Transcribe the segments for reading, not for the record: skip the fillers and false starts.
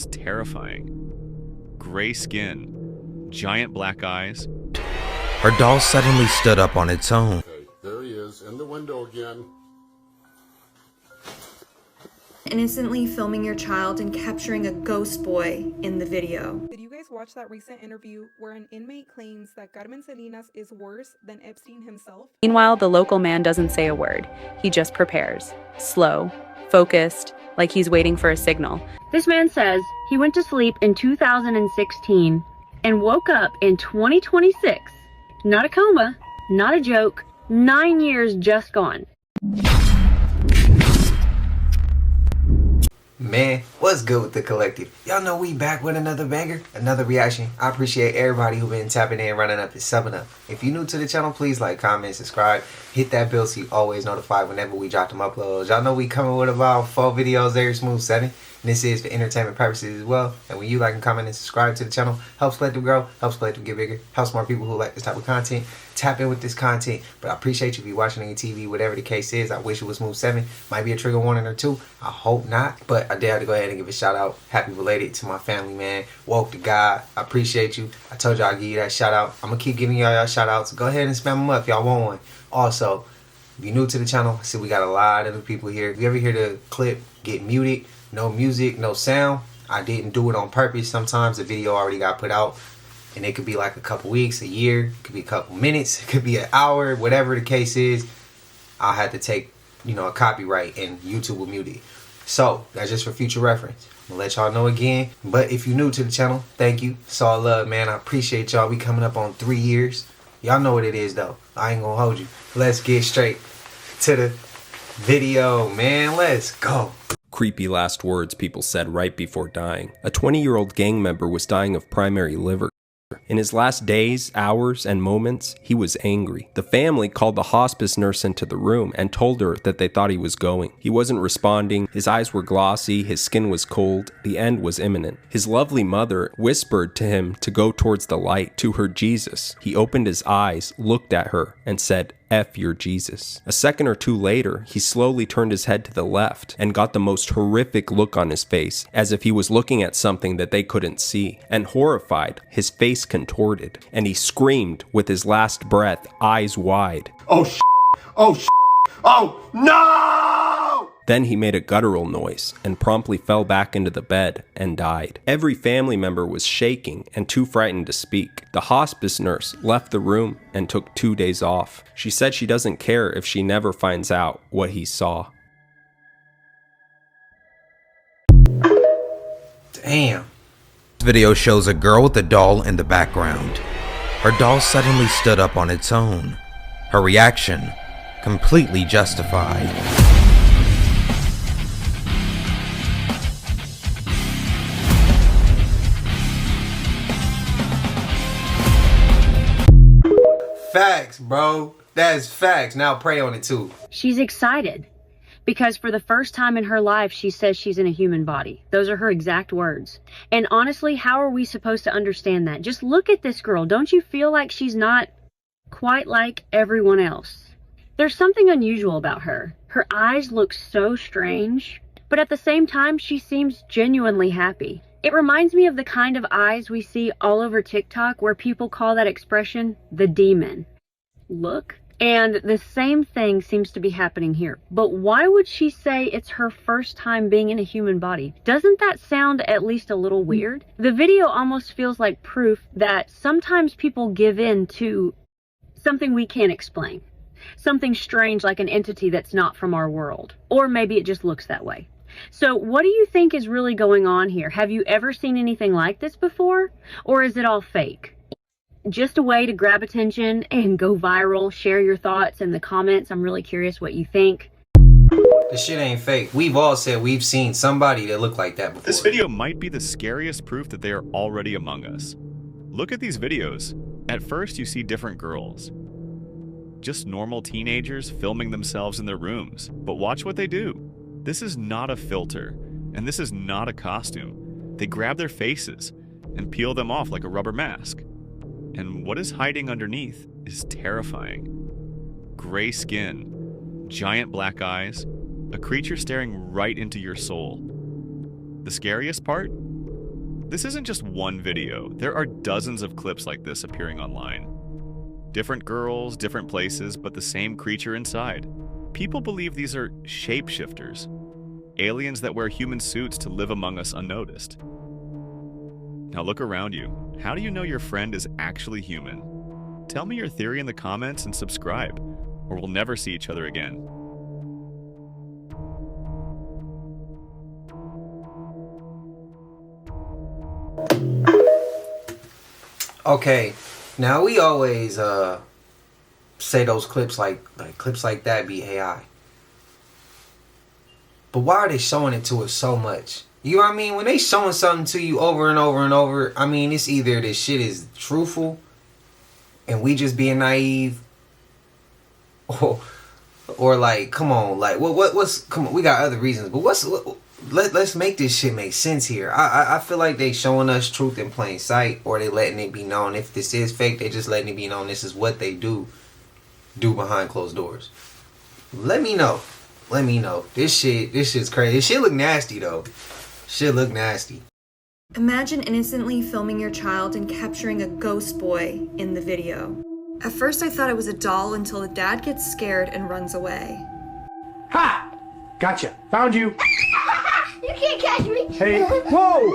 is terrifying. Gray skin, giant black eyes. Her doll suddenly stood up on its own. Okay, there he is in the window again. Innocently filming your child and capturing a ghost boy in the video. Did you guys watch that recent interview where an inmate claims that Carmen Salinas is worse than Epstein himself? Meanwhile, the local man doesn't say a word. He just prepares. Slow, focused, like he's waiting for a signal. This man says he went to sleep in 2016 and woke up in 2026. Not a coma, not a joke, 9 years just gone. Man, what's good with the collective? Y'all know we back with another banger, another reaction. I appreciate everybody who been tapping in, running up, and subbing up. If you're new to the channel, please like, comment, subscribe, hit that bell so you always notified whenever we drop them uploads. Y'all know we coming with about 4 videos every smooth setting. And this is for entertainment purposes as well. And when you like and comment and subscribe to the channel, helps Collective grow, helps Collective get bigger, helps more people who like this type of content tap in with this content. But I appreciate you if you're watching on your TV, whatever the case is. I wish it was smooth 7. Might be a trigger warning or 2. I hope not. But I dare to go ahead and give a shout out. Happy related to my family, man. Woke to God. I appreciate you. I told y'all I'd give you that shout out. I'm going to keep giving y'all shout outs. Go ahead and spam them up if y'all want one. Also, if you're new to the channel, I see we got a lot of new people here. If you ever hear the clip get muted, no music, no sound, I didn't do it on purpose. Sometimes the video already got put out and it could be like a couple weeks, a year, it could be a couple minutes, it could be an hour, whatever the case is. I'll have to take, a copyright and YouTube will mute it. So that's just for future reference. I'm gonna let y'all know again. But if you're new to the channel, thank you. It's all love, man. I appreciate y'all. We coming up on 3 years. Y'all know what it is though. I ain't gonna hold you. Let's get straight to the video, man. Let's go. Creepy last words people said right before dying. A 20-year-old gang member was dying of primary liver. In his last days, hours, and moments, he was angry. The family called the hospice nurse into the room and told her that they thought he was going. He wasn't responding, his eyes were glossy, his skin was cold, the end was imminent. His lovely mother whispered to him to go towards the light, to her Jesus. He opened his eyes, looked at her, and said, "F your Jesus." A second or two later, he slowly turned his head to the left and got the most horrific look on his face, as if he was looking at something that they couldn't see. And horrified, his face contorted, and he screamed with his last breath, eyes wide. Oh, oh, oh, no! Then he made a guttural noise and promptly fell back into the bed and died. Every family member was shaking and too frightened to speak. The hospice nurse left the room and took 2 days off. She said she doesn't care if she never finds out what he saw. Damn. This video shows a girl with a doll in the background. Her doll suddenly stood up on its own. Her reaction, completely justified. Facts, bro. That's facts. Now pray on it too. She's excited because for the first time in her life, she says she's in a human body. Those are her exact words. And honestly, how are we supposed to understand that? Just look at this girl. Don't you feel like she's not quite like everyone else? There's something unusual about her. Her eyes look so strange, but at the same time, she seems genuinely happy. It reminds me of the kind of eyes we see all over TikTok where people call that expression the demon look. And the same thing seems to be happening here. But why would she say it's her first time being in a human body? Doesn't that sound at least a little weird? The video almost feels like proof that sometimes people give in to something we can't explain. Something strange like an entity that's not from our world. Or maybe it just looks that way. So what do you think is really going on here? Have you ever seen anything like this before? Or is it all fake? Just a way to grab attention and go viral. Share your thoughts in the comments. I'm really curious what you think. This shit ain't fake. We've all said we've seen somebody that looked like that before. This video might be the scariest proof that they are already among us. Look at these videos. At first you see different girls. Just normal teenagers filming themselves in their rooms. But watch what they do. This is not a filter, and this is not a costume. They grab their faces and peel them off like a rubber mask. And what is hiding underneath is terrifying. Gray skin, giant black eyes, a creature staring right into your soul. The scariest part? This isn't just one video. There are dozens of clips like this appearing online. Different girls, different places, but the same creature inside. People believe these are shapeshifters, aliens that wear human suits to live among us unnoticed. Now look around you. How do you know your friend is actually human? Tell me your theory in the comments and subscribe, or we'll never see each other again. Okay, now we always say those clips like clips like that be AI. But why are they showing it to us so much? You know what I mean? When they showing something to you over and over and over, I mean, it's either this shit is truthful and we just being naive, or like, come on, like what's come on, we got other reasons, but let's make this shit make sense here. I feel like they showing us truth in plain sight, or they letting it be known. If this is fake, they just letting it be known this is what they do behind closed doors. Let me know. Let me know. This shit's crazy. This shit look nasty though. Shit look nasty. Imagine innocently filming your child and capturing a ghost boy in the video. At first I thought it was a doll until the dad gets scared and runs away. Ha! Gotcha. Found you. You can't catch me. Hey, whoa!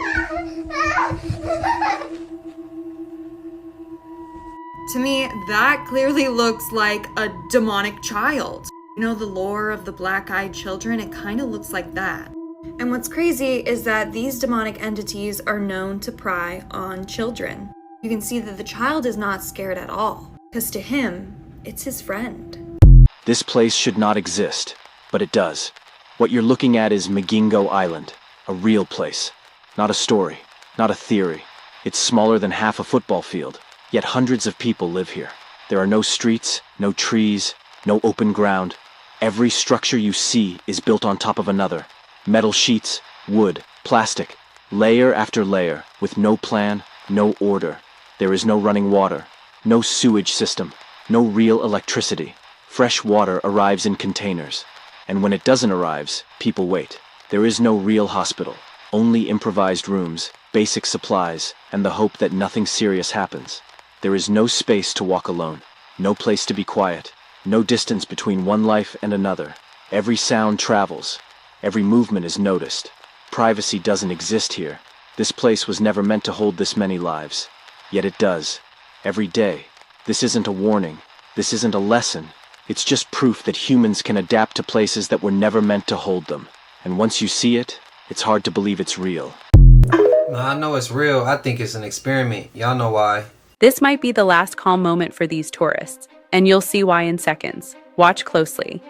To me, that clearly looks like a demonic child. You know the lore of the black-eyed children? It kind of looks like that. And what's crazy is that these demonic entities are known to pry on children. You can see that the child is not scared at all, because to him, it's his friend. This place should not exist, but it does. What you're looking at is Magingo Island, a real place. Not a story, not a theory. It's smaller than half a football field, yet hundreds of people live here. There are no streets, no trees, no open ground. Every structure you see is built on top of another. Metal sheets, wood, plastic, layer after layer, with no plan, no order. There is no running water, no sewage system, no real electricity. Fresh water arrives in containers, and when it doesn't arrive, people wait. There is no real hospital, only improvised rooms, basic supplies, and the hope that nothing serious happens. There is no space to walk alone, no place to be quiet, no distance between one life and another. Every sound travels. Every movement is noticed. Privacy doesn't exist here. This place was never meant to hold this many lives. Yet it does. Every day. This isn't a warning. This isn't a lesson. It's just proof that humans can adapt to places that were never meant to hold them. And once you see it, it's hard to believe it's real. I know it's real. I think it's an experiment. Y'all know why. This might be the last calm moment for these tourists, and you'll see why in seconds. Watch closely.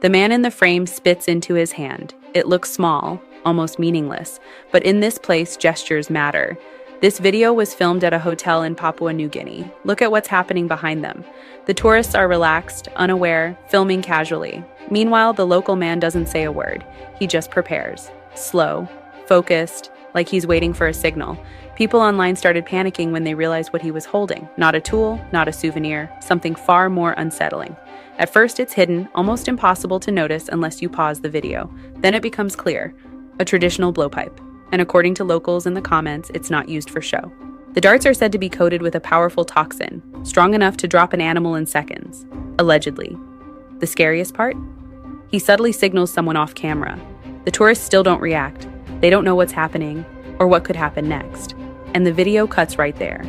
The man in the frame spits into his hand. It looks small, almost meaningless, but in this place, gestures matter. This video was filmed at a hotel in Papua New Guinea. Look at what's happening behind them. The tourists are relaxed, unaware, filming casually. Meanwhile, the local man doesn't say a word. He just prepares. Slow, focused, like he's waiting for a signal. People online started panicking when they realized what he was holding. Not a tool, not a souvenir, something far more unsettling. At first, it's hidden, almost impossible to notice unless you pause the video. Then it becomes clear. A traditional blowpipe. And according to locals in the comments, it's not used for show. The darts are said to be coated with a powerful toxin, strong enough to drop an animal in seconds. Allegedly. The scariest part? He subtly signals someone off camera. The tourists still don't react. They don't know what's happening, or what could happen next. And the video cuts right there.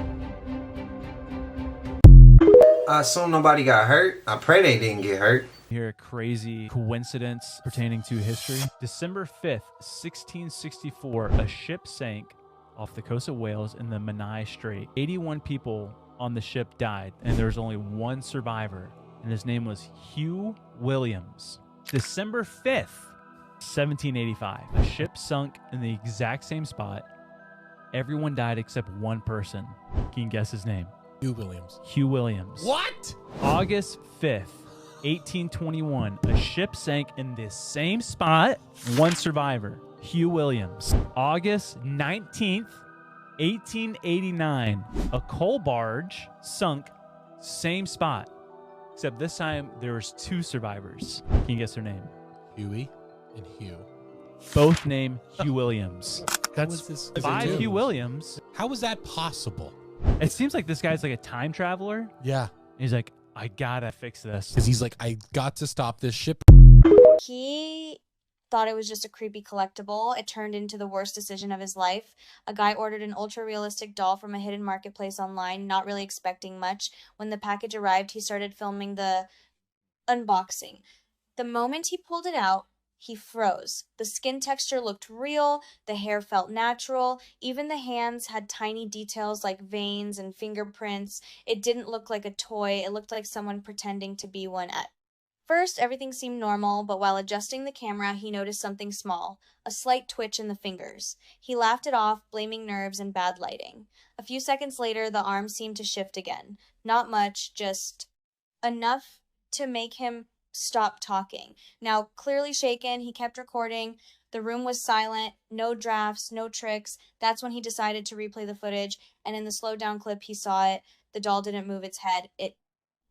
I assume nobody got hurt. I pray they didn't get hurt. Hear a crazy coincidence pertaining to history. December 5th, 1664, a ship sank off the coast of Wales in the Menai Strait. 81 people on the ship died, and there was only one survivor, and his name was Hugh Williams. December 5th, 1785, a ship sunk in the exact same spot. Everyone died except one person. Can you guess his name? Hugh Williams. Hugh Williams. What? August 5th, 1821, a ship sank in this same spot. One survivor, Hugh Williams. August 19th, 1889, a coal barge sunk, same spot. Except this time, there was two survivors. Can you guess their name? Huey and Hugh. Both named Hugh Williams. That's by Hugh Williams. How was that possible? It seems like this guy's like a time traveler. Yeah. He's like, I gotta fix this. Because he's like, I got to stop this ship. He thought it was just a creepy collectible. It turned into the worst decision of his life. A guy ordered an ultra-realistic doll from a hidden marketplace online, not really expecting much. When the package arrived, he started filming the unboxing. The moment he pulled it out, he froze. The skin texture looked real, the hair felt natural, even the hands had tiny details like veins and fingerprints. It didn't look like a toy, it looked like someone pretending to be one at first. Everything seemed normal, but while adjusting the camera, he noticed something small, a slight twitch in the fingers. He laughed it off, blaming nerves and bad lighting. A few seconds later, the arm seemed to shift again. Not much, just enough to make him stop talking. Now, clearly shaken, he kept recording. The room was silent, no drafts, no tricks. That's when he decided to replay the footage, and in the slowed down clip, he saw it. The doll didn't move its head. It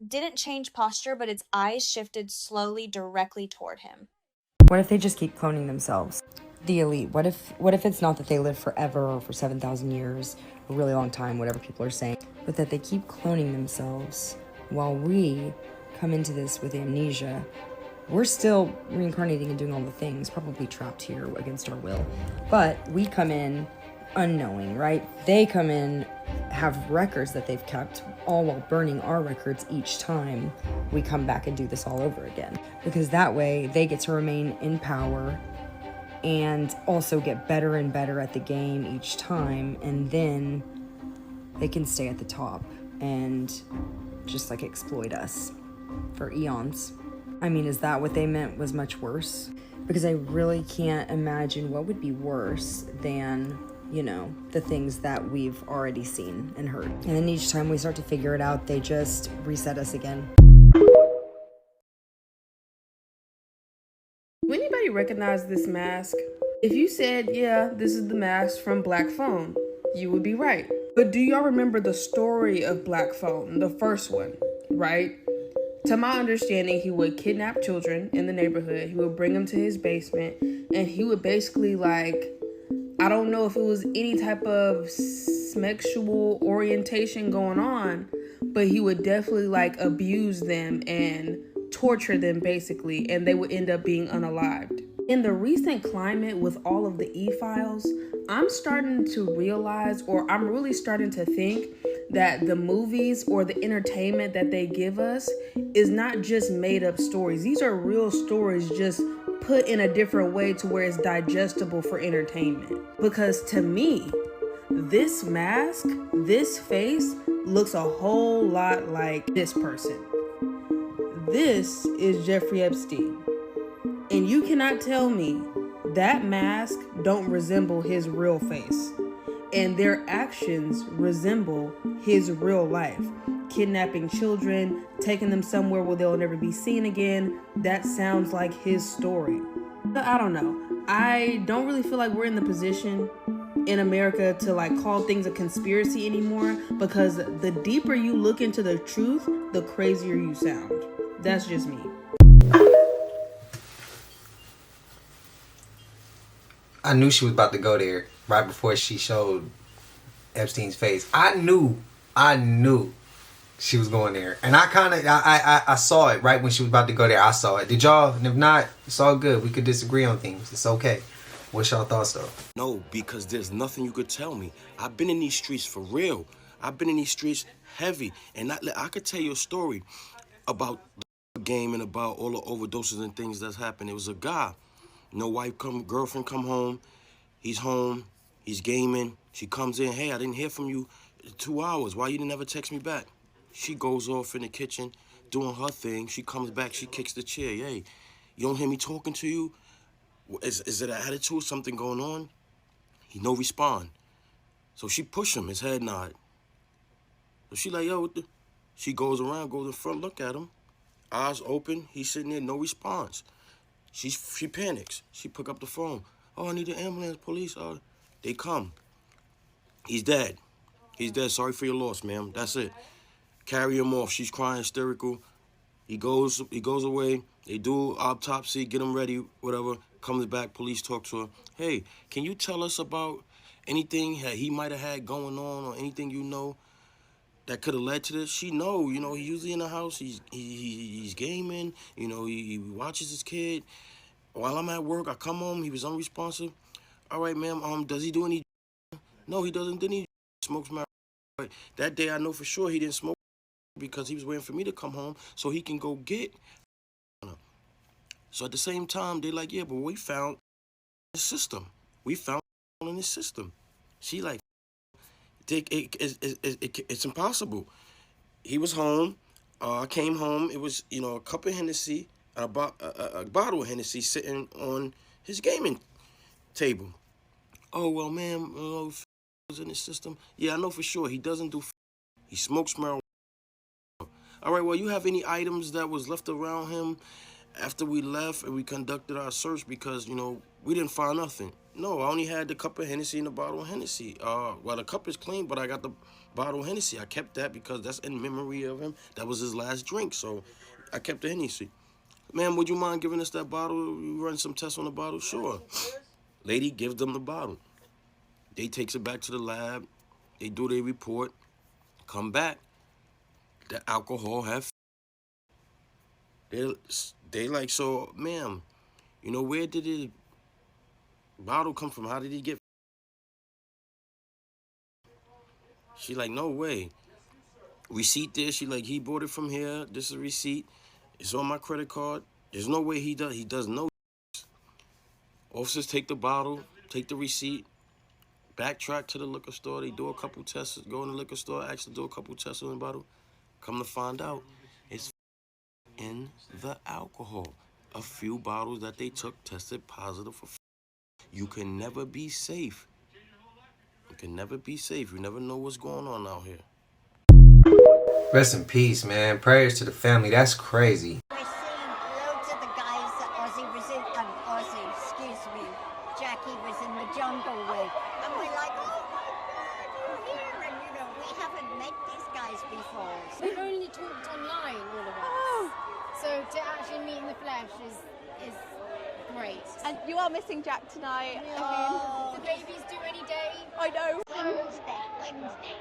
didn't change posture, but its eyes shifted slowly directly toward him. What if they just keep cloning themselves? The elite. What if it's not that they live forever or for 7,000 years, a really long time, whatever people are saying, but that they keep cloning themselves while we come into this with amnesia. We're still reincarnating and doing all the things, probably trapped here against our will. But we come in unknowing, right? They come in, have records that they've kept, all while burning our records each time we come back and do this all over again. Because that way they get to remain in power and also get better and better at the game each time, and then they can stay at the top and just like exploit us for eons. I mean, is that what they meant was much worse? Because I really can't imagine what would be worse than, you know, the things that we've already seen and heard. And then each time we start to figure it out, they just reset us again. Will anybody recognize this mask? If you said, yeah, this is the mask from Black Phone, you would be right. But do y'all remember the story of Black Phone, the first one, right? To my understanding, he would kidnap children in the neighborhood. He would bring them to his basement, and he would basically, like, I don't know if it was any type of sexual orientation going on, but he would definitely, like, abuse them and torture them, basically, and they would end up being unalived. In the recent climate with all of the e-files, I'm starting to realize, or I'm really starting to think, that the movies or the entertainment that they give us is not just made up stories. These are real stories just put in a different way to where it's digestible for entertainment. Because to me, this mask, this face looks a whole lot like this person. This is Jeffrey Epstein. And you cannot tell me that mask don't resemble his real face. And their actions resemble his real life. Kidnapping children, taking them somewhere where they'll never be seen again. That sounds like his story. I don't know. I don't really feel like we're in the position in America to like call things a conspiracy anymore, because the deeper you look into the truth, the crazier you sound. That's just me. I knew she was about to go there right before she showed Epstein's face. I knew she was going there. And I saw it right when she was about to go there. I saw it. Did y'all? And if not, it's all good. We could disagree on things. It's okay. What's y'all thoughts though? No, because there's nothing you could tell me. I've been in these streets for real. I've been in these streets heavy. And I could tell you a story about the game and about all the overdoses and things that's happened. It was a guy. Girlfriend come home. He's home. He's gaming. She comes in. Hey, I didn't hear from you 2 hours. Why you didn't ever text me back? She goes off in the kitchen doing her thing. She comes back. She kicks the chair. Hey, you don't hear me talking to you? Is it an attitude? Something going on? He no respond. So she push him. His head nod. So she like, yo, what the? She goes around, goes in front, look at him. Eyes open. He's sitting there, no response. She panics. She pick up the phone. Oh, I need an ambulance, police. They come. He's dead. He's dead. Sorry for your loss, ma'am. That's it. Carry him off. She's crying, hysterical. He goes away. They do autopsy, get him ready, whatever. Comes back, police talk to her. Hey, can you tell us about anything he might have had going on or anything that could have led to this, she know. He usually in the house. He's gaming. He watches his kid. While I'm at work, I come home. He was unresponsive. All right, ma'am. Does he do any? No, he doesn't. Didn't he smokes marijuana? But that day, I know for sure he didn't smoke because he was waiting for me to come home so he can go get. So at the same time, they like, yeah, but we found the system. We found in the system. She like, it's impossible. He was home. I came home. It was, a cup of Hennessy, a bottle of Hennessy sitting on his gaming table. Oh, well, ma'am, was in the system. Yeah, I know for sure. He doesn't do. He smokes marijuana. All right, well, you have any items that was left around him after we left and we conducted our search because, we didn't find nothing. No, I only had the cup of Hennessy and the bottle of Hennessy. Well, the cup is clean, but I got the bottle of Hennessy. I kept that because that's in memory of him. That was his last drink, so I kept the Hennessy. Ma'am, would you mind giving us that bottle? You run some tests on the bottle? Sure. Lady gives them the bottle. They takes it back to the lab. They do their report. Come back. The alcohol have. They like, so, ma'am, where did the bottle come from? How did he get? She like, no way. Receipt there. She like, he bought it from here. This is a receipt. It's on my credit card. There's no way he does. He does no. Officers take the bottle, take the receipt, backtrack to the liquor store. They do a couple tests. Go in the liquor store, actually do a couple tests on the bottle. Come to find out, it's in the alcohol. A few bottles that they took tested positive for. You can never be safe. You can never be safe. You never know what's going on out here. Rest in peace, man. Prayers to the family. That's crazy. We're seeing loads of the guys that Jackie was in the jungle with. And we're like, oh my God, you're here. And we haven't met these guys before. We've only talked online, all of us. So to actually meet in the flesh is great. And you are missing Jack tonight. The baby's due any day. I know. Wednesday.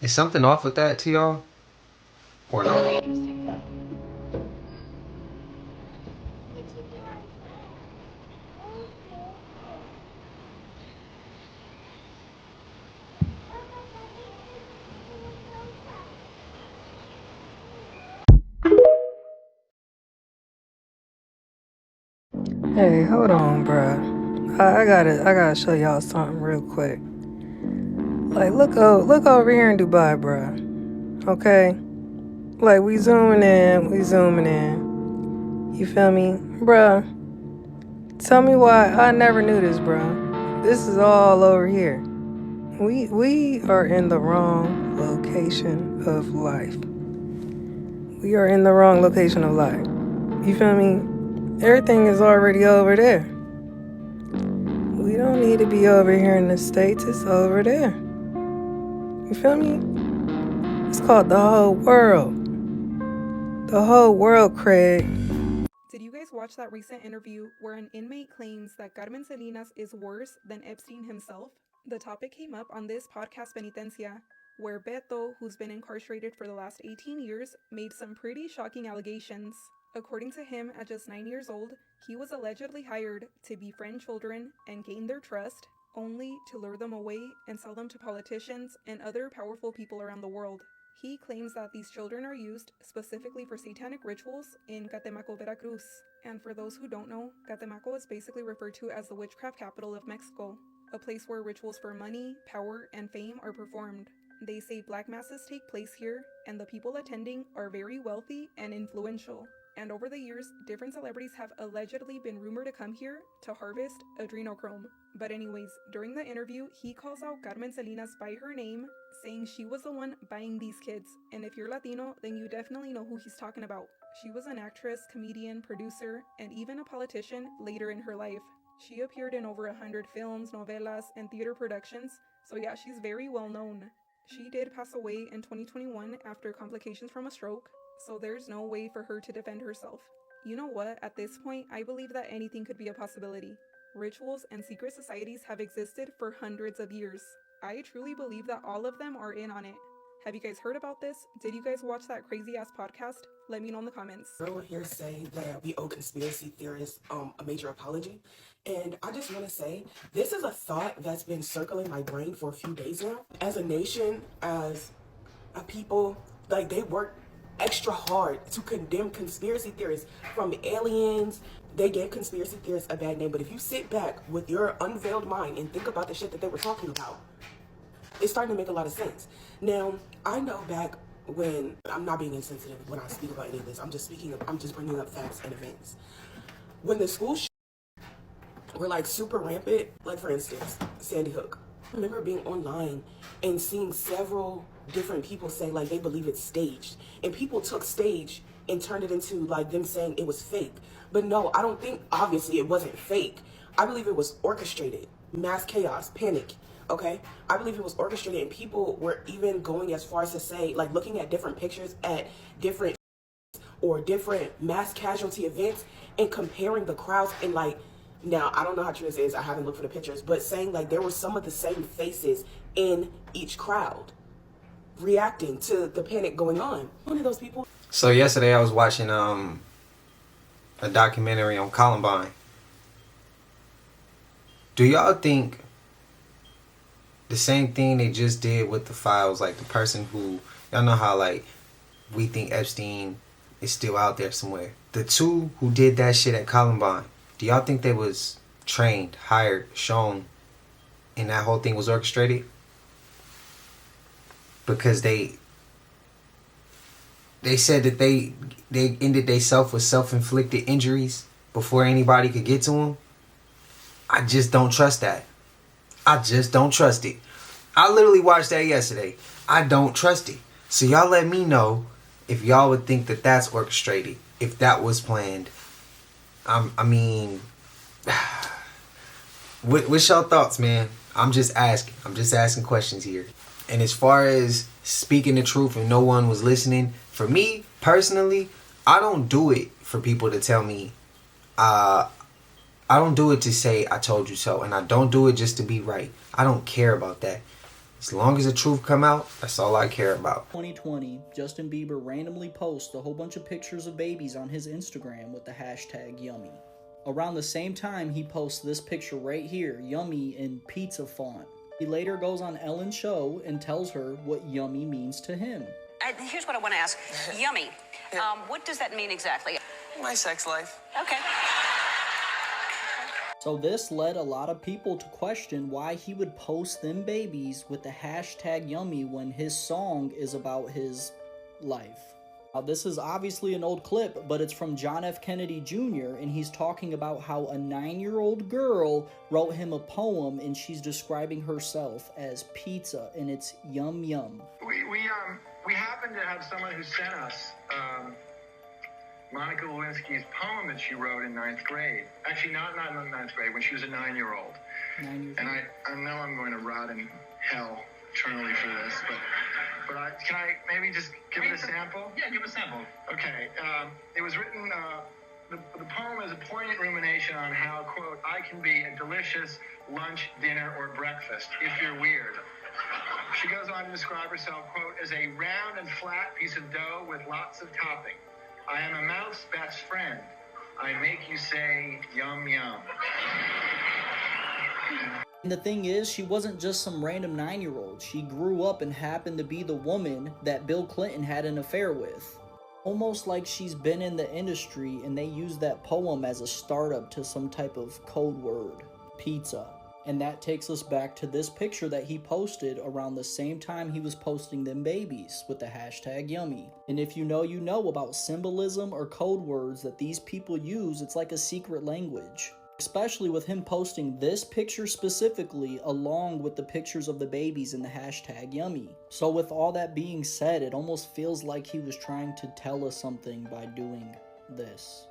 Is something off with that to y'all? Or no? Hey, hold on, bruh. I gotta show y'all something real quick. Like, look over here in Dubai, bruh. Okay? Like, we zooming in. You feel me? Bruh, tell me why I never knew this, bruh. This is all over here. We are in the wrong location of life. We are in the wrong location of life. You feel me? Everything is already over there. We don't need to be over here in the States. It's over there. You feel me? It's called the whole world. The whole world, Craig. Did you guys watch that recent interview where an inmate claims that Carmen Salinas is worse than Epstein himself? The topic came up on this podcast Penitencia, where Beto, who's been incarcerated for the last 18 years, made some pretty shocking allegations. According to him, at just 9 years old, he was allegedly hired to befriend children and gain their trust, only to lure them away and sell them to politicians and other powerful people around the world. He claims that these children are used specifically for satanic rituals in Catemaco, Veracruz. And for those who don't know, Catemaco is basically referred to as the witchcraft capital of Mexico, a place where rituals for money, power, and fame are performed. They say black masses take place here, and the people attending are very wealthy and influential. And over the years, different celebrities have allegedly been rumored to come here to harvest adrenochrome. But anyways, during the interview, he calls out Carmen Salinas by her name, saying she was the one buying these kids. And if you're Latino, then you definitely know who he's talking about. She was an actress, comedian, producer, and even a politician later in her life. She appeared in over 100 films, novelas, and theater productions, so yeah, she's very well known. She did pass away in 2021 after complications from a stroke, so there's no way for her to defend herself. You know what? At this point, I believe that anything could be a possibility. Rituals and secret societies have existed for hundreds of years. I truly believe that all of them are in on it. Have you guys heard about this? Did you guys watch that crazy ass podcast? Let me know in the comments. Girl here say that we owe conspiracy theorists a major apology. And I just want to say, this is a thought that's been circling my brain for a few days now. As a nation, as a people, like, they work extra hard to condemn conspiracy theorists, from aliens. They gave conspiracy theorists a bad name, but if you sit back with your unveiled mind and think about the shit that they were talking about, it's starting to make a lot of sense. Now, I know back when, I'm not being insensitive when I speak about any of this, I'm just bringing up facts and events. When the school were like super rampant, like for instance, Sandy Hook. I remember being online and seeing several different people say like they believe it's staged. And people took stage and turned it into like them saying it was fake. But no, I don't think, obviously it wasn't fake. I believe it was orchestrated, mass chaos, panic, okay? I believe it was orchestrated, and people were even going as far as to say, like looking at different pictures at different or different mass casualty events and comparing the crowds and like, now I don't know how true this is, I haven't looked for the pictures, but saying like there were some of the same faces in each crowd reacting to the panic going on. One of those people. So yesterday I was watching a documentary on Columbine. Do y'all think the same thing they just did with the files, like the person who, y'all know how like we think Epstein is still out there somewhere. The two who did that shit at Columbine, do y'all think they was trained, hired, shown, and that whole thing was orchestrated? Because they said that they ended themselves with self-inflicted injuries before anybody could get to them. I just don't trust that. I just don't trust it. I literally watched that yesterday. I don't trust it. So y'all let me know if y'all would think that that's orchestrated, if that was planned. I mean, what's y'all thoughts, man? I'm just asking questions here. And as far as speaking the truth and no one was listening, for me personally, I don't do it for people to tell me. I don't do it to say I told you so, and I don't do it just to be right. I don't care about that. As long as the truth come out, that's all I care about. 2020, Justin Bieber randomly posts a whole bunch of pictures of babies on his Instagram with the hashtag yummy. Around the same time, he posts this picture right here, yummy, in pizza font. He later goes on Ellen's show and tells her what yummy means to him. Here's what I want to ask. Yummy. What does that mean exactly? My sex life. Okay. So this led a lot of people to question why he would post them babies with the hashtag yummy when his song is about his life. Now, this is obviously an old clip, but it's from John F. Kennedy Jr., and he's talking about how a 9-year-old girl wrote him a poem, and she's describing herself as pizza, and it's yum yum. We happen to have someone who sent us Monica Lewinsky's poem that she wrote in 9th grade. Actually, not in 9th grade, when she was a 9-year-old. And I know I'm going to rot in hell eternally for this, but can I maybe just give it a sample? Yeah, give a sample. Okay. It was written, the poem is a poignant rumination on how, quote, I can be a delicious lunch, dinner, or breakfast if you're weird. She goes on to describe herself, quote, as a round and flat piece of dough with lots of topping. I am a mouth's best friend. I make you say, yum, yum. And the thing is, she wasn't just some random 9-year-old. She grew up and happened to be the woman that Bill Clinton had an affair with. Almost like she's been in the industry and they used that poem as a startup to some type of code word, pizza. And that takes us back to this picture that he posted around the same time he was posting them babies with the hashtag yummy. And if you know about symbolism or code words that these people use, it's like a secret language. Especially with him posting this picture specifically along with the pictures of the babies in the hashtag yummy. So with all that being said, it almost feels like he was trying to tell us something by doing this.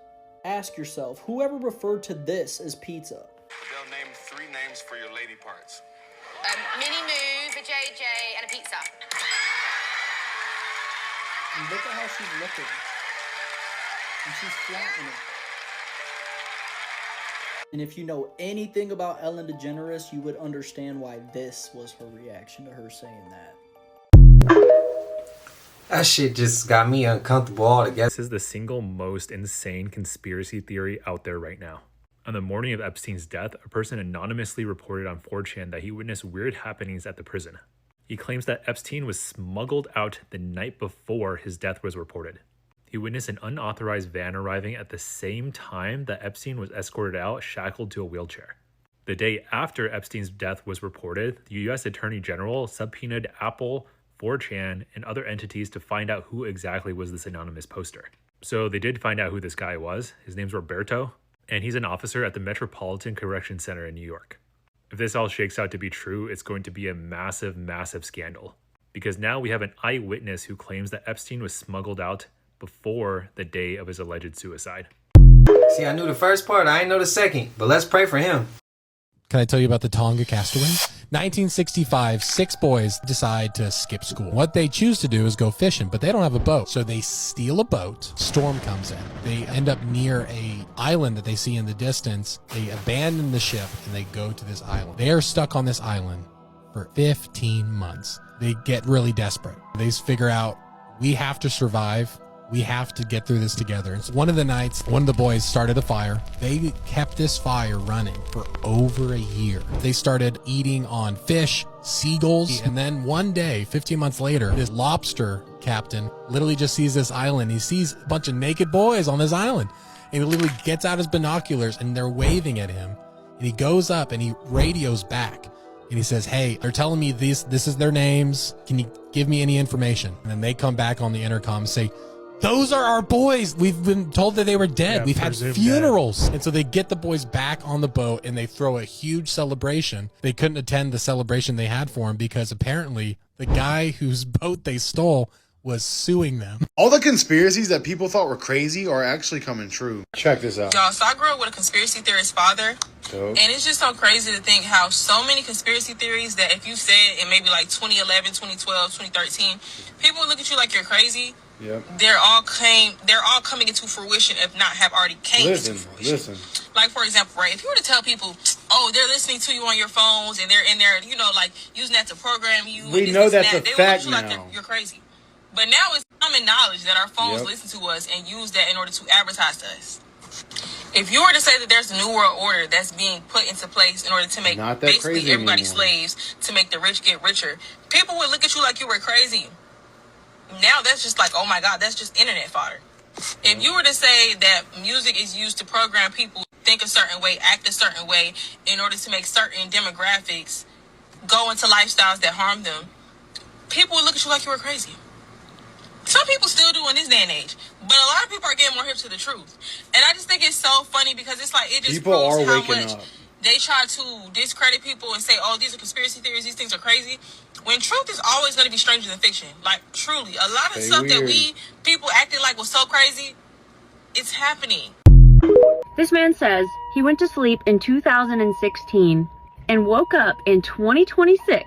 Ask yourself, whoever referred to this as pizza? They'll name 3 names for your lady parts. Mini Move, a JJ, and a pizza. And look at how she's looking. And she's flaunting it. And if you know anything about Ellen DeGeneres, you would understand why this was her reaction to her saying that. That shit just got me uncomfortable altogether. This is the single most insane conspiracy theory out there right now. On the morning of Epstein's death, a person anonymously reported on 4chan that he witnessed weird happenings at the prison. He claims that Epstein was smuggled out the night before his death was reported. He witnessed an unauthorized van arriving at the same time that Epstein was escorted out, shackled to a wheelchair. The day after Epstein's death was reported, the U.S. Attorney General subpoenaed Apple, 4chan, and other entities to find out who exactly was this anonymous poster. So they did find out who this guy was. His name's Roberto, and he's an officer at the Metropolitan Correction Center in New York. If this all shakes out to be true, it's going to be a massive, massive scandal. Because now we have an eyewitness who claims that Epstein was smuggled out before the day of his alleged suicide. See, I knew the first part, I didn't know the second, but let's pray for him. Can I tell you about the Tonga castaways? 1965, 6 boys decide to skip school. What they choose to do is go fishing, but they don't have a boat. So they steal a boat. Storm comes in. They end up near a island that they see in the distance. They abandon the ship and they go to this island. They are stuck on this island for 15 months. They get really desperate. They figure out, we have to survive. We have to get through this together. And so one of the nights, one of the boys started a fire. They kept this fire running for over a year. They started eating on fish, seagulls, and then one day, 15 months later, this lobster captain literally just sees this island. He sees a bunch of naked boys on this island. And he literally gets out his binoculars and they're waving at him. And he goes up and he radios back. And he says, hey, they're telling me this is their names. Can you give me any information? And then they come back on the intercom and say, those are our boys. We've been told that they were dead. Yeah, we've had funerals. Dead. And so they get the boys back on the boat and they throw a huge celebration. They couldn't attend the celebration they had for him because apparently the guy whose boat they stole was suing them. All the conspiracies that people thought were crazy are actually coming true. Check this out. Y'all, so I grew up with a conspiracy theorist father. Dope. And it's just so crazy to think how so many conspiracy theories that if you said in maybe like 2011, 2012, 2013, people would look at you like you're crazy. Yep. They're all coming into fruition, if not have already came into fruition. Listen. Like, for example, right, if you were to tell people, oh, they're listening to you on your phones and they're in there, you know, like using that to program you. We know that's a fact now. Like you're crazy. But now it's common knowledge that our phones listen to us and use that in order to advertise to us. If you were to say that there's a new world order that's being put into place in order to make basically everybody slaves, to make the rich get richer, people would look at you like you were crazy. Now that's just like, oh my God, that's just internet fodder. If you were to say that music is used to program people to think a certain way, act a certain way, in order to make certain demographics go into lifestyles that harm them, people would look at you like you were crazy. Some people still do in this day and age, but a lot of people are getting more hip to the truth. And I just think it's so funny because it's like, it just people proves are how waking much up. They try to discredit people and say, oh, these are conspiracy theories, these things are crazy. When truth is always going to be stranger than fiction. Like, truly, a lot of stuff that people acted like was so crazy, it's happening. This man says he went to sleep in 2016 and woke up in 2026.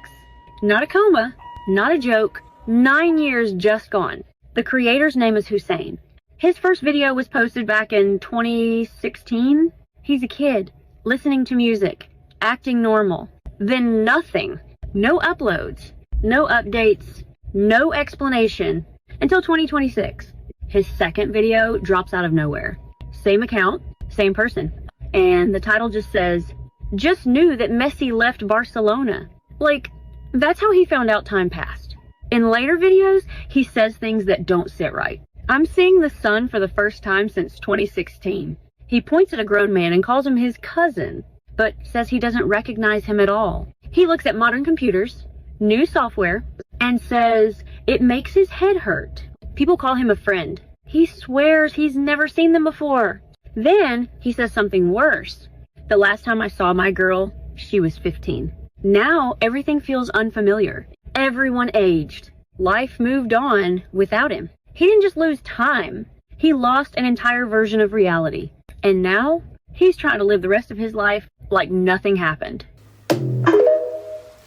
Not a coma, not a joke, 9 years just gone. The creator's name is Hussein. His first video was posted back in 2016. He's a kid, listening to music, acting normal. Then nothing. No uploads, no updates, no explanation until 2026. His second video drops out of nowhere. Same account, same person. And the title just says, just knew that Messi left Barcelona. Like, that's how he found out time passed. In later videos, he says things that don't sit right. I'm seeing the son for the first time since 2016. He points at a grown man and calls him his cousin, but says he doesn't recognize him at all. He looks at modern computers, new software, and says it makes his head hurt. People call him a friend. He swears he's never seen them before. Then he says something worse. The last time I saw my girl, she was 15. Now everything feels unfamiliar. Everyone aged. Life moved on without him. He didn't just lose time. He lost an entire version of reality. And now he's trying to live the rest of his life like nothing happened.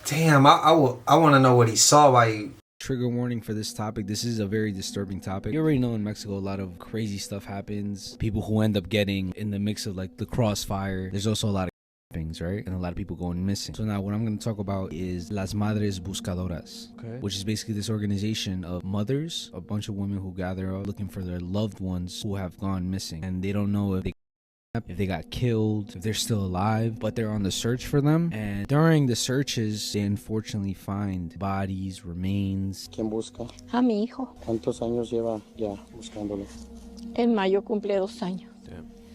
Damn, I want to know what he saw while he trigger warning for this topic. This is a very disturbing topic. You already know in Mexico a lot of crazy stuff happens. People who end up getting in the mix of like the crossfire. There's also a lot of things, right? And a lot of people going missing. So now what I'm going to talk about is Las Madres Buscadoras, which is basically this organization of mothers, a bunch of women who gather up looking for their loved ones who have gone missing, and they don't know if they got killed, if they're still alive, but they're on the search for them. And during the searches, they unfortunately find bodies, remains. ¿Quién busca? A mi hijo. ¿Cuántos años lleva ya buscándolo? En mayo cumple 2 años.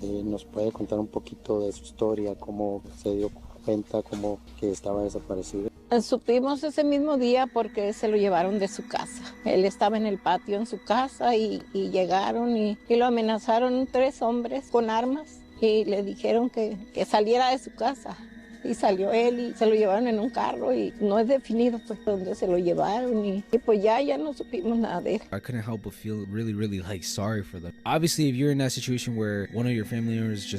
¿Nos puede contar un poquito de su historia, cómo se dio cuenta, cómo que estaba desaparecido? Supimos ese mismo día porque se lo llevaron de su casa. Él estaba en el patio en su casa y llegaron y lo amenazaron 3 hombres con armas y le dijeron que saliera de su casa. Y salió él y se lo llevaron en un carro y no es definido pues dónde se lo llevaron y pues ya no supimos nada de él. I couldn't help but feel really, really like sorry for them. Obviously, if you're in that situation where one of your family members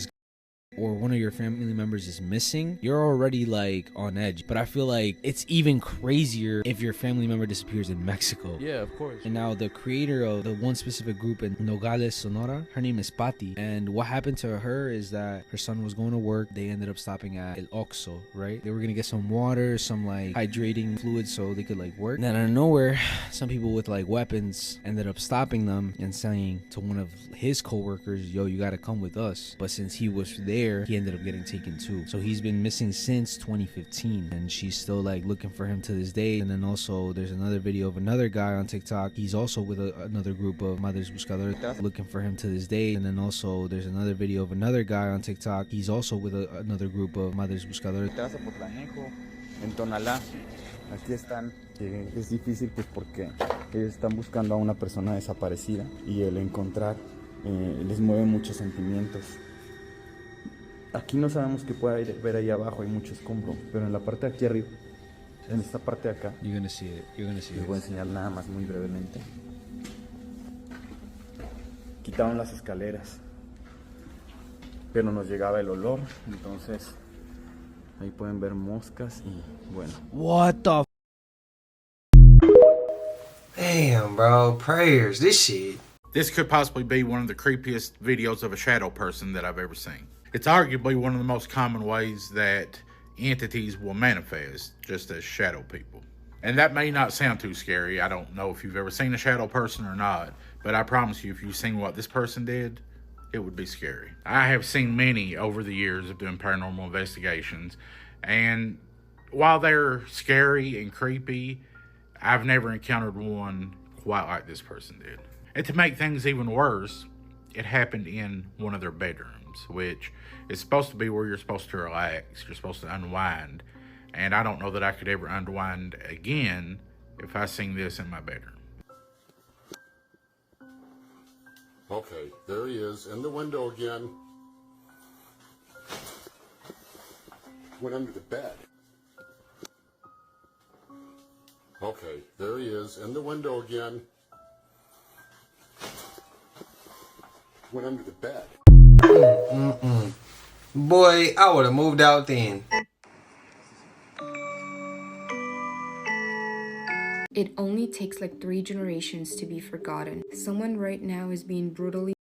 is missing, you're already like on edge. But I feel like it's even crazier if your family member disappears in Mexico. Yeah, of course. And now the creator of the one specific group in Nogales, Sonora, her name is Patti. And what happened to her is that her son was going to work. They ended up stopping at El Oxxo, right? They were gonna get some water, some like hydrating fluid so they could like work. And then out of nowhere, some people with like weapons ended up stopping them and saying to one of his co-workers, yo, you gotta come with us. But since he was there, he ended up getting taken too. So he's been missing since 2015 and she's still like looking for him to this day. And then also there's another video of another guy on TikTok. He's also with another group of Madres Buscadoras looking for him to this day. And then also there's another video of another guy on TikTok. He's also with another group of Madres Buscadoras. En Tonalá, aquí están. Es difícil pues porque ellos están buscando a una persona desaparecida y el encontrar les mueve muchos sentimientos. Aquí no sabemos qué puede ver ahí abajo, hay mucho escombro, pero en la parte de aquí arriba, en esta parte de acá, you're gonna see it. Les voy a enseñar nada más muy brevemente. Quitaron las escaleras, pero nos llegaba el olor, entonces ahí pueden ver moscas y bueno. What the Damn, bro, prayers, this shit. This could possibly be one of the creepiest videos of a shadow person that I've ever seen. It's arguably one of the most common ways that entities will manifest, just as shadow people. And that may not sound too scary. I don't know if you've ever seen a shadow person or not, but I promise you, if you've seen what this person did, it would be scary. I have seen many over the years of doing paranormal investigations, and while they're scary and creepy, I've never encountered one quite like this person did. And to make things even worse, it happened in one of their bedrooms, which is supposed to be where you're supposed to relax, you're supposed to unwind, and I don't know that I could ever unwind again if I seen this in my bedroom. Okay, there he is, in the window again. Went under the bed. Okay, there he is, in the window again. Went under the bed. Boy, I would have moved out then. It only takes like 3 generations to be forgotten. Someone right now is being brutally,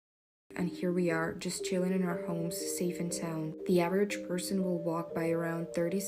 and here we are, just chilling in our homes, safe and sound. The average person will walk by around 30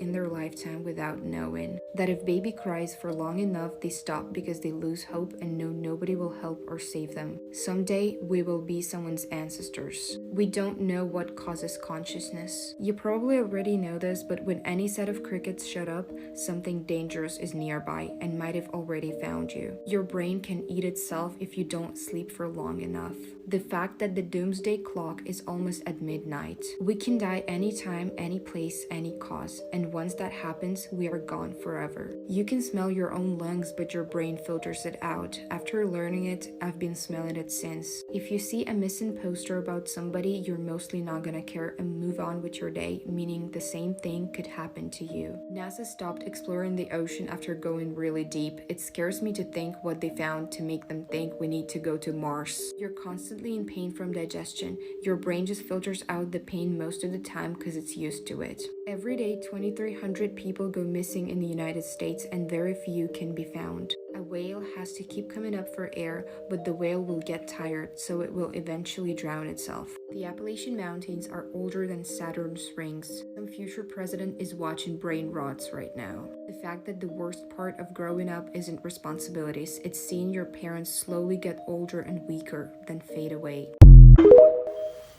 in their lifetime without knowing that if baby cries for long enough, they stop because they lose hope and know nobody will help or save them. Someday we will be someone's ancestors. We don't know what causes consciousness. You probably already know this, but when any set of crickets shut up, something dangerous is nearby and might have already found you. Your brain can eat itself if you don't sleep for long enough. The fact that the doomsday clock is almost at midnight. We can die anytime, any place, any cause, and once that happens, we are gone forever. You can smell your own lungs, but your brain filters it out. After learning it, I've been smelling it since. If you see a missing poster about somebody, you're mostly not gonna care and move on with your day, meaning the same thing could happen to you. NASA stopped exploring the ocean after going really deep. It scares me to think what they found to make them think we need to go to Mars. You're constantly in pain from digestion. Your brain just filters out the pain most of the time because it's used to it. Every day, 2,300 people go missing in the United States and very few can be found. A whale has to keep coming up for air, but the whale will get tired, so it will eventually drown itself. The Appalachian Mountains are older than Saturn's rings. Some future president is watching brain rots right now. The fact that the worst part of growing up isn't responsibilities, it's seeing your parents slowly get older and weaker, then fade away.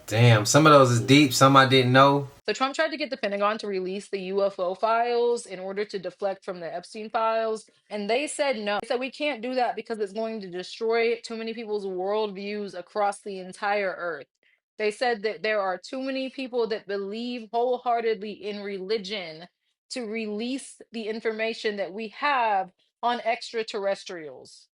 Damn, some of those is deep, some I didn't know. So Trump tried to get the Pentagon to release the UFO files in order to deflect from the Epstein files, and they said no. They said we can't do that because it's going to destroy too many people's worldviews across the entire earth. They said that there are too many people that believe wholeheartedly in religion to release the information that we have on extraterrestrials.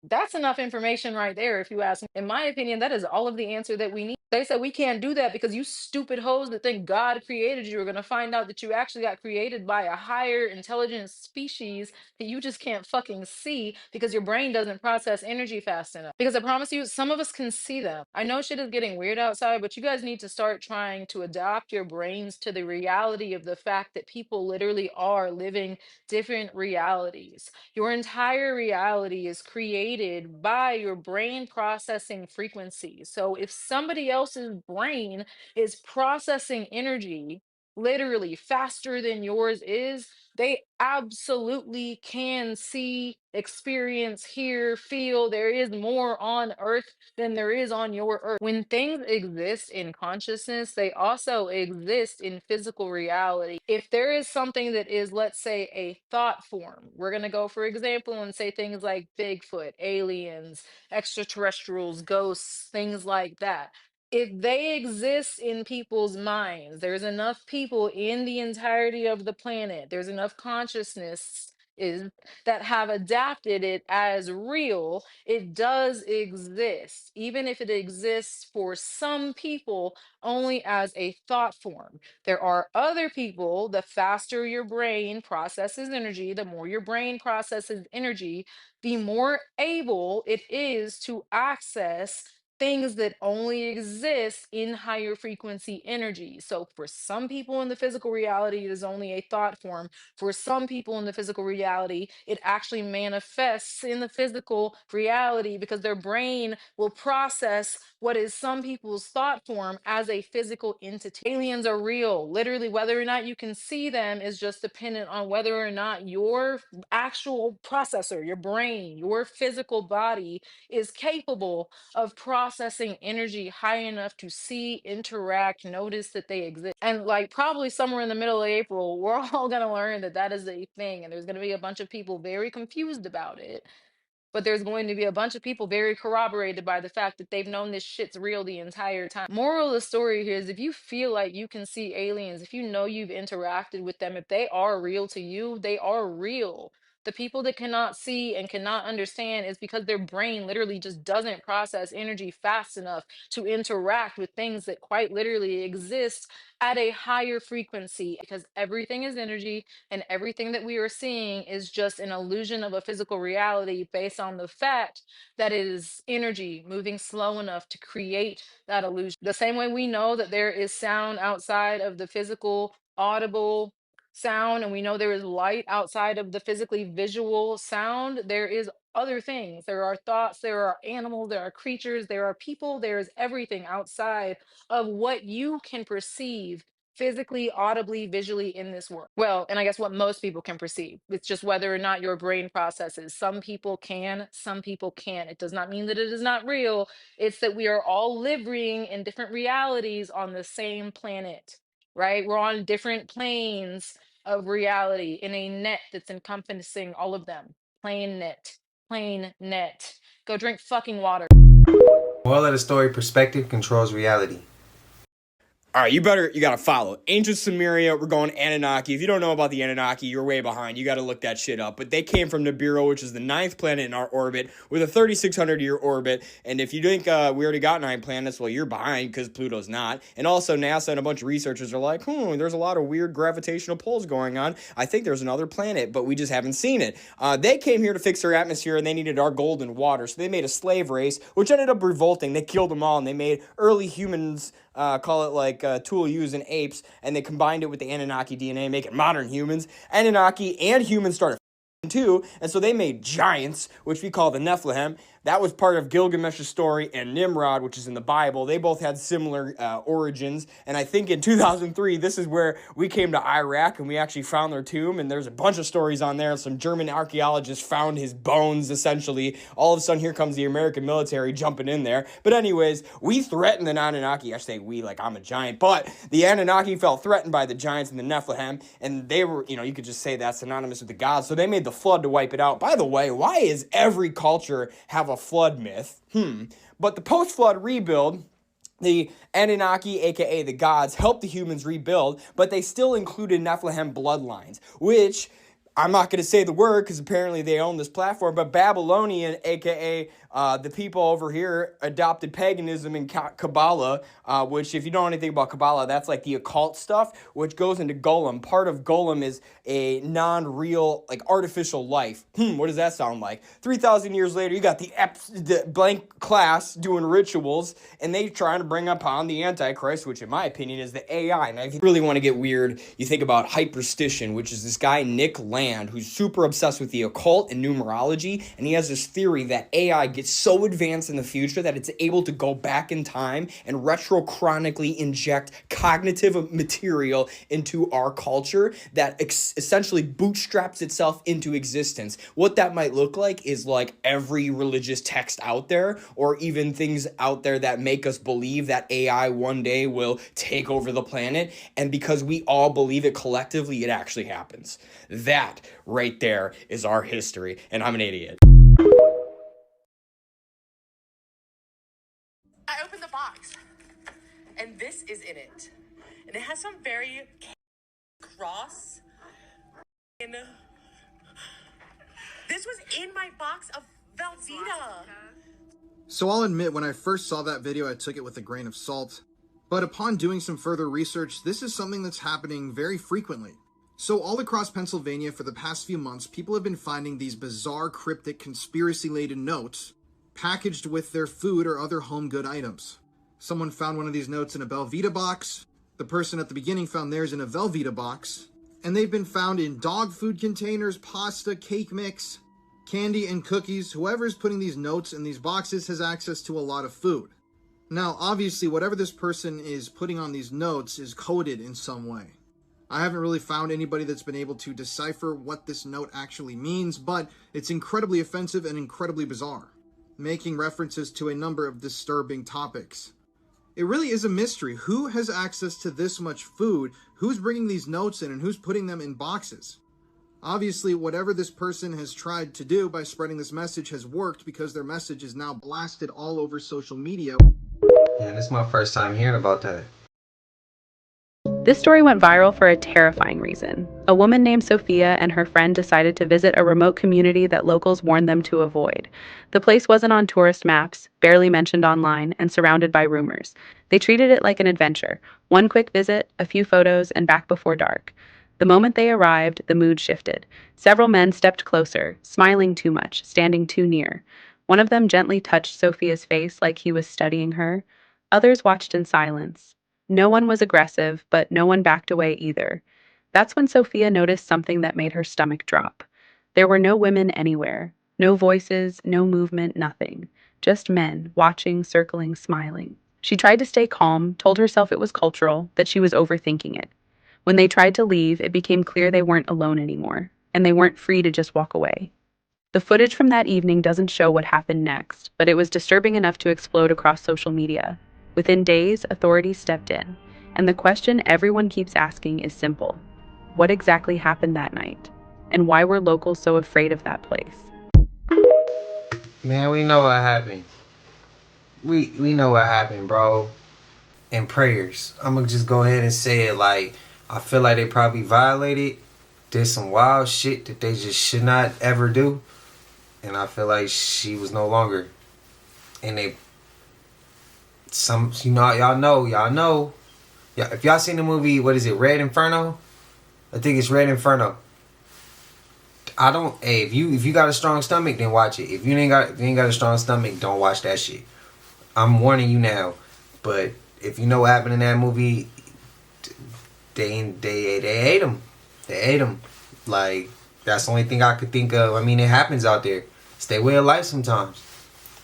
That's enough information right there, if you ask me. In my opinion, that is all of the answer that we need. They said we can't do that because you stupid hoes that think God created you are going to find out that you actually got created by a higher intelligent species that you just can't fucking see because your brain doesn't process energy fast enough. Because I promise you, some of us can see them. I know shit is getting weird outside, but you guys need to start trying to adapt your brains to the reality of the fact that people literally are living different realities. Your entire reality is created by your brain processing frequencies. So if somebody else's brain is processing energy literally faster than yours is, they absolutely can see, experience, hear, feel. There is more on earth than there is on your earth. When things exist in consciousness, they also exist in physical reality. If there is something that is, let's say, a thought form, we're going to go, for example, and say things like Bigfoot, aliens, extraterrestrials, ghosts, things like that. If they exist in people's minds, there's enough people in the entirety of the planet, there's enough consciousness is that have adapted it as real, it does exist, even if it exists for some people only as a thought form. There are other people, the faster your brain processes energy, the more your brain processes energy, the more able it is to access things that only exist in higher frequency energy. So for some people in the physical reality, it is only a thought form. For some people in the physical reality, it actually manifests in the physical reality because their brain will process what is some people's thought form as a physical entity. Aliens are real. Literally, whether or not you can see them is just dependent on whether or not your actual processor, your brain, your physical body is capable of processing energy high enough to see, interact, notice that they exist. And like probably somewhere in the middle of April, we're all going to learn that that is a thing. And there's going to be a bunch of people very confused about it. But there's going to be a bunch of people very corroborated by the fact that they've known this shit's real the entire time. Moral of the story here is if you feel like you can see aliens, if you know you've interacted with them, if they are real to you, they are real. The people that cannot see and cannot understand is because their brain literally just doesn't process energy fast enough to interact with things that quite literally exist at a higher frequency, because everything is energy and everything that we are seeing is just an illusion of a physical reality based on the fact that it is energy moving slow enough to create that illusion. The same way we know that there is sound outside of the physical audible sound, and we know there is light outside of the physically visual sound, there is other things. There are thoughts, there are animals, there are creatures, there are people, there is everything outside of what you can perceive physically, audibly, visually in this world. Well, and I guess what most people can perceive. It's just whether or not your brain processes. Some people can, some people can't. It does not mean that it is not real. It's that we are all living in different realities on the same planet, right? We're on different planes of reality in a net that's encompassing all of them. Plain net. Plain net. Go drink fucking water. Moral of the story, perspective controls reality. All right, you gotta follow. Ancient Sumeria, we're going Anunnaki. If you don't know about the Anunnaki, you're way behind. You gotta look that shit up. But they came from Nibiru, which is the 9th planet in our orbit, with a 3,600-year orbit. And if you think we already got 9 planets, well, you're behind, because Pluto's not. And also, NASA and a bunch of researchers are like, there's a lot of weird gravitational pulls going on. I think there's another planet, but we just haven't seen it. They came here to fix their atmosphere, and they needed our golden water. So they made a slave race, which ended up revolting. They killed them all, and they made early humans call it like a tool used in apes, and they combined it with the Anunnaki DNA, making modern humans. Anunnaki and humans started too, and so they made giants, which we call the Nephilim. That was part of Gilgamesh's story and Nimrod, which is in the Bible. They both had similar origins, and I think in 2003, this is where we came to Iraq, and we actually found their tomb, and there's a bunch of stories on there. Some German archaeologists found his bones, essentially. All of a sudden, here comes the American military jumping in there. But anyways, we threatened the Anunnaki. I say we, like I'm a giant, but the Anunnaki felt threatened by the giants and the Nephilim, and they were, you could just say that's synonymous with the gods, so they made the flood to wipe it out. By the way, why is every culture have a flood myth? But the post-flood rebuild, the Anunnaki, aka the gods, helped the humans rebuild, but they still included Nephilim bloodlines, which I'm not going to say the word because apparently they own this platform, but Babylonian, aka the people over here, adopted paganism and Kabbalah, which if you don't know anything about Kabbalah, that's like the occult stuff, which goes into Golem. Part of Golem is a non-real, like artificial life. What does that sound like? 3,000 years later, you got the blank class doing rituals, and they trying to bring upon the Antichrist, which in my opinion is the AI. And if you really want to get weird, you think about Hyperstition, which is this guy, Nick Land, who's super obsessed with the occult and numerology, and he has this theory that AI gets so advanced in the future that it's able to go back in time and retrochronically inject cognitive material into our culture that essentially bootstraps itself into existence. What that might look like is like every religious text out there, or even things out there that make us believe that AI one day will take over the planet, and because we all believe it collectively, it actually happens. That right there is our history, and I'm an idiot. I opened the box, and this is in it. And it has some very cross. And this was in my box of Velveeta. So I'll admit, when I first saw that video, I took it with a grain of salt. But upon doing some further research, this is something that's happening very frequently. So all across Pennsylvania for the past few months, people have been finding these bizarre, cryptic, conspiracy-laden notes packaged with their food or other home good items. Someone found one of these notes in a Velveeta box. The person at the beginning found theirs in a Velveeta box. And they've been found in dog food containers, pasta, cake mix, candy, and cookies. Whoever's putting these notes in these boxes has access to a lot of food. Now, obviously, whatever this person is putting on these notes is coded in some way. I haven't really found anybody that's been able to decipher what this note actually means, but it's incredibly offensive and incredibly bizarre, making references to a number of disturbing topics. It really is a mystery. Who has access to this much food? Who's bringing these notes in, and who's putting them in boxes? Obviously, whatever this person has tried to do by spreading this message has worked, because their message is now blasted all over social media. Yeah, this is my first time hearing about that. This story went viral for a terrifying reason. A woman named Sophia and her friend decided to visit a remote community that locals warned them to avoid. The place wasn't on tourist maps, barely mentioned online, and surrounded by rumors. They treated it like an adventure. One quick visit, a few photos, and back before dark. The moment they arrived, the mood shifted. Several men stepped closer, smiling too much, standing too near. One of them gently touched Sophia's face like he was studying her. Others watched in silence. No one was aggressive, but no one backed away either. That's when Sophia noticed something that made her stomach drop. There were no women anywhere. No voices, no movement, nothing. Just men, watching, circling, smiling. She tried to stay calm, told herself it was cultural, that she was overthinking it. When they tried to leave, it became clear they weren't alone anymore, and they weren't free to just walk away. The footage from that evening doesn't show what happened next, but it was disturbing enough to explode across social media. Within days, authorities stepped in, and the question everyone keeps asking is simple. What exactly happened that night? And why were locals so afraid of that place? Man, we know what happened. We know what happened, bro. And prayers. I'm gonna just go ahead and say it, like, I feel like they probably violated, did some wild shit that they just should not ever do. And I feel like she was no longer. And y'all know. Yeah, if y'all seen the movie, what is it, Red Inferno? I think it's Red Inferno. If you got a strong stomach, then watch it. If you ain't got a strong stomach, don't watch that shit. I'm warning you now. But if you know what happened in that movie, they ate him. They ate him. Like, that's the only thing I could think of. I mean, it happens out there. Stay way of life sometimes.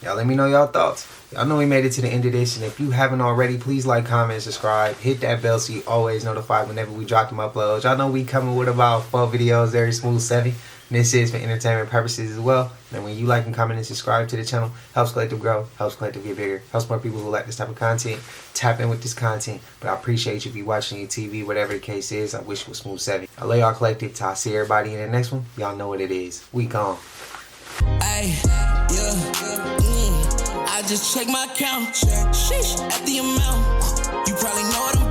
Y'all let me know y'all thoughts. Y'all know we made it to the end of this, and if you haven't already, please like, comment, subscribe. Hit that bell so you always notified whenever we drop them uploads. Y'all know we coming with about 4 videos, very smooth 7. And this is for entertainment purposes as well. And when you like and comment and subscribe to the channel, helps Collective grow, helps Collective get bigger, helps more people who like this type of content tap in with this content. But I appreciate you be watching your TV, whatever the case is. I wish it was smooth 7. I love y'all Collective. Till I see everybody in the next one. Y'all know what it is. We gone. Ay, yeah, I just check my account. Sheesh, at the amount. You probably know what I'm